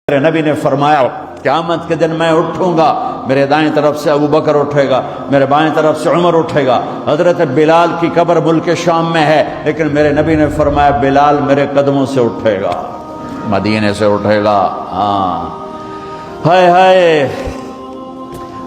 میرے نبی نے فرمایا قیامت کے دن میں اٹھوں گا، میرے دائیں طرف سے ابو بکر اٹھے گا، میرے بائیں طرف سے عمر اٹھے گا۔ حضرت بلال کی قبر ملک شام میں ہے، لیکن میرے نبی نے فرمایا بلال میرے قدموں سے اٹھے گا، مدینے سے اٹھے گا۔ ہاں ہائے ہائے،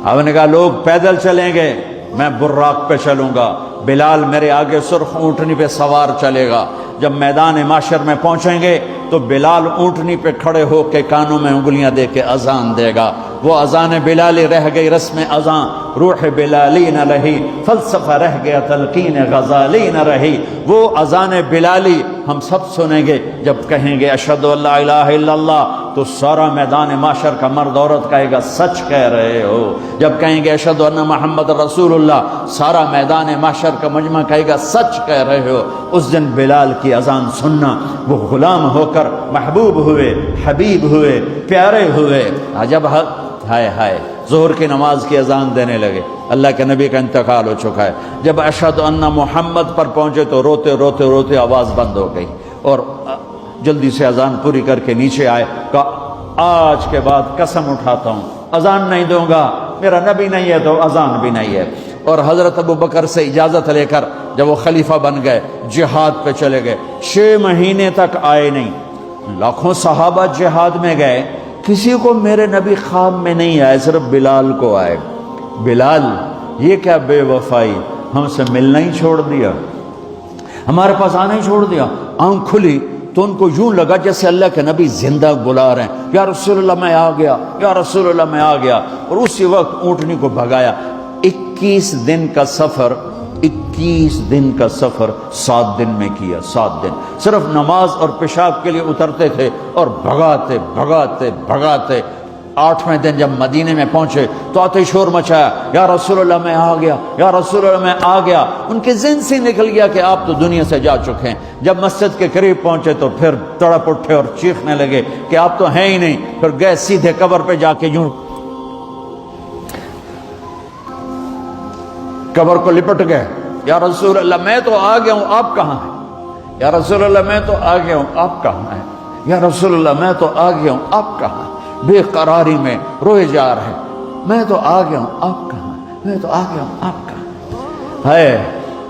اب نے کہا لوگ پیدل چلیں گے، میں براق پہ چلوں گا، بلال میرے آگے سرخ اونٹنی پہ سوار چلے گا۔ جب میدان معاشر میں پہنچیں گے تو بلال اونٹنی پہ کھڑے ہو کے کانوں میں انگلیاں دے کے اذان دے گا۔ وہ اذان بلالی رہ گئی رسم اذان، روح بلالی نہ رہی، فلسفہ رہ گیا تلقین غزالی نہ رہی۔ وہ اذان بلالی ہم سب سنیں گے جب کہیں گے اشہد ان لا الہ الا اللہ، تو سارا میدان معاشر کا مرد عورت کہے گا سچ کہہ رہے ہو۔ جب کہیں گے اشہد ان محمد رسول اللہ، سارا میدان معاشر کا مجمع کہے گا سچ کہہ رہے ہو۔ اس دن بلال کی اذان سننا، وہ غلام ہو کر محبوب ہوئے، حبیب ہوئے، پیارے ہوئے۔ جب ہائے ہائے ظہر کی نماز کی اذان دینے لگے، اللہ کے نبی کا انتقال ہو چکا ہے، جب اشہد ان محمد پر پہنچے تو روتے روتے روتے آواز بند ہو گئی، اور جلدی سے اذان پوری کر کے نیچے آئے، کہا آج کے بعد قسم اٹھاتا ہوں اذان نہیں دوں گا، میرا نبی نہیں ہے تو اذان بھی نہیں ہے۔ اور حضرت ابو بکر سے اجازت لے کر جب وہ خلیفہ بن گئے، جہاد پہ چلے گئے، 6 مہینے تک آئے نہیں۔ لاکھوں صحابہ جہاد میں گئے، کسی کو میرے نبی خواب میں نہیں آئے، صرف بلال کو آئے۔ بلال یہ کیا بے وفائی، ہم سے ملنا ہی چھوڑ دیا، ہمارے پاس آنا ہی چھوڑ دیا۔ آنکھ کھلی تو ان کو یوں لگا جیسے اللہ کے نبی زندہ بلا رہے ہیں، یا رسول اللہ میں آ گیا، یا رسول اللہ میں آ گیا۔ اور اسی وقت اونٹنی کو بھگایا۔ 21 دن کا سفر، 21 دن کا سفر 7 دن میں کیا، 7 دن صرف نماز اور پیشاب کے لیے اترتے تھے اور بھگاتے بھگاتے بھگاتے۔ 8ویں دن جب مدینے میں پہنچے تو آتے شور مچایا، یا رسول اللہ میں آ گیا، یا رسول اللہ میں آ گیا۔ ان کے ذہن سے نکل گیا کہ آپ تو دنیا سے جا چکے ہیں۔ جب مسجد کے قریب پہنچے تو پھر تڑپ اٹھے اور چیخنے لگے کہ آپ تو ہیں ہی نہیں۔ پھر گئے سیدھے قبر پہ جا کے یوں قبر کو لپٹ گئے، یا رسول اللہ میں تو آ گیا ہوں، آپ کہاں ہیں؟ یا رسول اللہ میں تو آ گیا ہوں، آپ کہاں ہیں؟ یا رسول اللہ میں تو آ گیا ہوں، آپ کہاں ہیں؟ بے قراری میں روئے جا رہے، میں تو آ گیا ہوں، آپ کہاں ہیں؟ میں تو آ گیا ہوں، آپ کہاں ہیں؟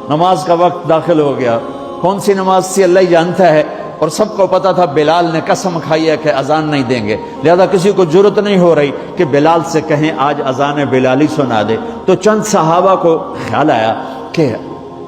نماز کا وقت داخل ہو گیا۔ کون سی نماز سے اللہ ہی جانتا ہے، اور سب کو پتا تھا بلال نے قسم کھائی ہے کہ اذان نہیں دیں گے، لہذا کسی کو جرت نہیں ہو رہی کہ بلال سے کہیں آج اذان بلالی سنا دے۔ تو چند صحابہ کو خیال آیا کہ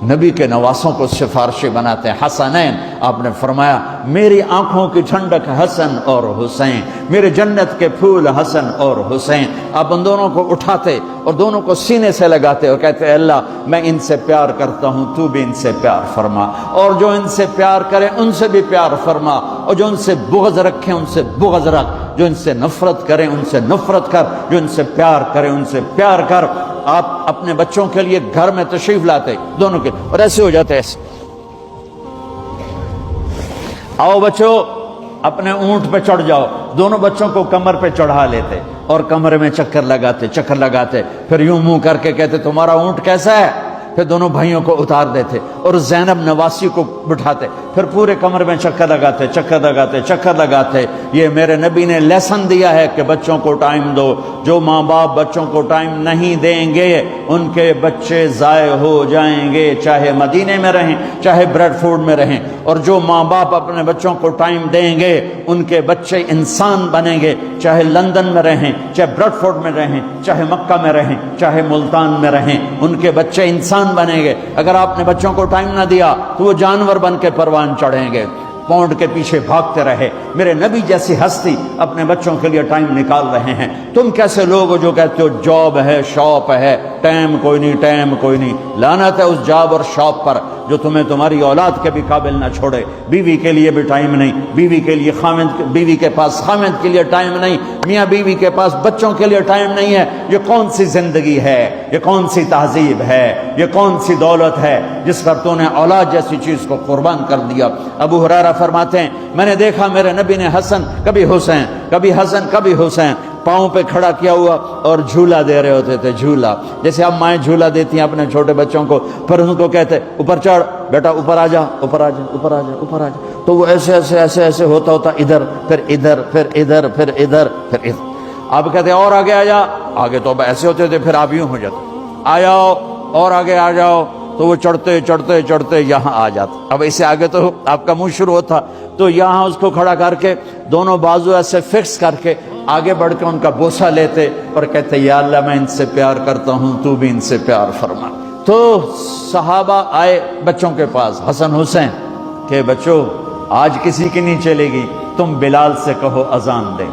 نبی کے نواسوں کو سفارشی بناتے ہیں، حسنین۔ آپ نے فرمایا میری آنکھوں کی ٹھنڈک حسن اور حسین، میرے جنت کے پھول حسن اور حسین۔ آپ ان دونوں کو اٹھاتے اور دونوں کو سینے سے لگاتے اور کہتے ہیں اللہ میں ان سے پیار کرتا ہوں، تو بھی ان سے پیار فرما، اور جو ان سے پیار کرے ان سے بھی پیار فرما، اور جو ان سے بغض رکھے ان سے بغض رکھ، جو ان سے نفرت کرے ان سے نفرت کر، جو ان سے پیار کرے ان سے پیار کر۔ آپ اپنے بچوں کے لیے گھر میں تشریف لاتے دونوں کے، اور ایسے ہو جاتے ایسے، آؤ بچوں اپنے اونٹ پہ چڑھ جاؤ، دونوں بچوں کو کمر پہ چڑھا لیتے اور کمرے میں چکر لگاتے، پھر یوں منہ کر کے کہتے تمہارا اونٹ کیسا ہے؟ پھر دونوں بھائیوں کو اتار دیتے اور زینب نواسی کو بٹھاتے، پھر پورے کمر میں چکر لگاتے۔ یہ میرے نبی نے لیسن دیا ہے کہ بچوں کو ٹائم دو۔ جو ماں باپ بچوں کو ٹائم نہیں دیں گے ان کے بچے ضائع ہو جائیں گے، چاہے مدینے میں رہیں چاہے بریڈ فورڈ میں رہیں۔ اور جو ماں باپ اپنے بچوں کو ٹائم دیں گے ان کے بچے انسان بنیں گے، چاہے لندن میں رہیں چاہے بریڈ فورڈ میں رہیں، چاہے مکہ میں رہیں چاہے ملتان میں رہیں، ان کے بچے انسان بنیں گے۔ اگر آپ نے بچوں کو ٹائم نہ دیا تو وہ جانور بن کے پروان چڑھیں گے، پونڈ کے پیچھے بھاگتے رہے۔ میرے نبی جیسی ہستی اپنے بچوں کے لیے ٹائم نکال رہے ہیں۔ تم کیسے لوگ ہو جو کہتے ہو جاب ہے، شاپ ہے، ٹائم کوئی نہیں۔ لعنت ہے اس جاب اور شاپ پر جو تمہیں تمہاری اولاد کے بھی قابل نہ چھوڑے۔ بیوی کے لیے بھی ٹائم نہیں، بیوی کے پاس خامد کے لیے ٹائم نہیں، میاں بیوی کے پاس بچوں کے لیے ٹائم نہیں ہے۔ یہ کون سی زندگی ہے؟ یہ کون سی تہذیب ہے؟ یہ کون سی دولت ہے جس پر تو نے اولاد جیسی چیز کو قربان کر دیا؟ ابو ہریرہ فرماتے ہیں میں نے دیکھا میرے نبی نے کبھی حسن کبھی حسن پاؤں پہ کھڑا کیا ہوا اور جھولا دے رہے ہوتے تھے، جھولا جیسے اب مائیں جھولا دیتی ہیں اپنے چھوٹے بچوں کو، پھر ان کو کہتے اوپر چڑھ بیٹا، اوپر آ جا، اوپر آ جا، اوپر آ جا، اوپر آ جا، تو وہ ایسے ایسے ایسے ایسے ہوتا ہوتا ادھر پھر ادھر پھر ادھر پھر ادھر پھر ادھر، اب کہتے اور آگے آ جا، آگے تو اب ایسے ہوتے تھے، پھر آپ یوں ہو جاتے، آ جاؤ اور آگے آ جاؤ، تو وہ چڑھتے چڑھتے چڑھتے یہاں آ جاتا، اب اسے آگے تو آپ کا منہ شروع ہوتا، تو یہاں اس کو کھڑا کر کے دونوں بازو ایسے فکس کر کے آگے بڑھ کے ان کا بوسہ لیتے اور کہتے یا اللہ میں ان سے پیار کرتا ہوں، تو بھی ان سے پیار فرما۔ تو صحابہ آئے بچوں کے پاس، حسن حسین، کہ بچوں آج کسی کی نہیں چلے گی، تم بلال سے کہو اذان دیں۔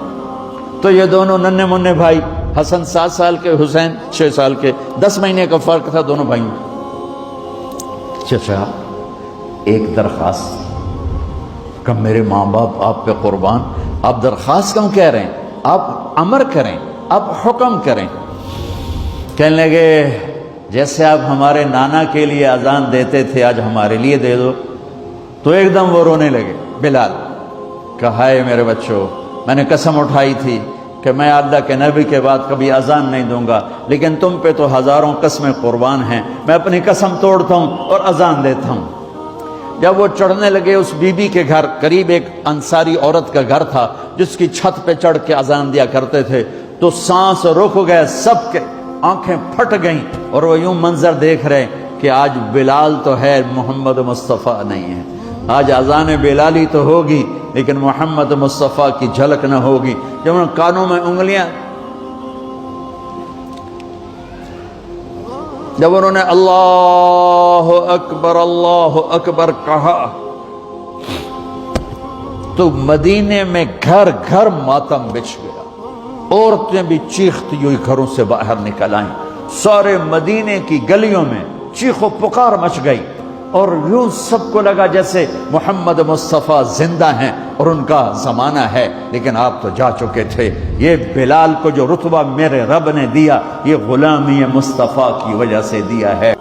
تو یہ دونوں ننھے منھے بھائی، حسن 7 سال کے، حسین 6 سال کے، 10 مہینے کا فرق تھا دونوں بھائیوں۔ چچا ایک درخواست، کہ میرے ماں باپ آپ پہ قربان، آپ درخواست کیوں کہہ رہے ہیں، آپ امر کریں، آپ حکم کریں۔ کہنے لگے جیسے آپ ہمارے نانا کے لیے اذان دیتے تھے آج ہمارے لیے دے دو۔ تو ایک دم وہ رونے لگے بلال، کہا ہے میرے بچوں، میں نے قسم اٹھائی تھی کہ میں اللہ کے نبی کے بعد کبھی اذان نہیں دوں گا، لیکن تم پہ تو ہزاروں قسمیں قربان ہیں، میں اپنی قسم توڑتا ہوں اور اذان دیتا ہوں۔ جب وہ چڑھنے لگے اس بی بی کے گھر، قریب ایک انصاری عورت کا گھر تھا جس کی چھت پہ چڑھ کے اذان دیا کرتے تھے، تو سانس رک گئے سب کے، آنکھیں پھٹ گئیں، اور وہ یوں منظر دیکھ رہے کہ آج بلال تو ہے، محمد مصطفیٰ نہیں ہے، آج اذان بلالی تو ہوگی لیکن محمد مصطفیٰ کی جھلک نہ ہوگی۔ جب ان کانوں میں انگلیاں، جب انہوں نے اللہ اکبر کہا تو مدینے میں گھر گھر ماتم بچھ گیا، عورتیں بھی چیختی ہوئی گھروں سے باہر نکل آئیں، سارے مدینے کی گلیوں میں چیخ و پکار مچ گئی، اور یوں سب کو لگا جیسے محمد مصطفیٰ زندہ ہیں اور ان کا زمانہ ہے، لیکن آپ تو جا چکے تھے۔ یہ بلال کو جو رتبہ میرے رب نے دیا، یہ غلامی مصطفیٰ کی وجہ سے دیا ہے۔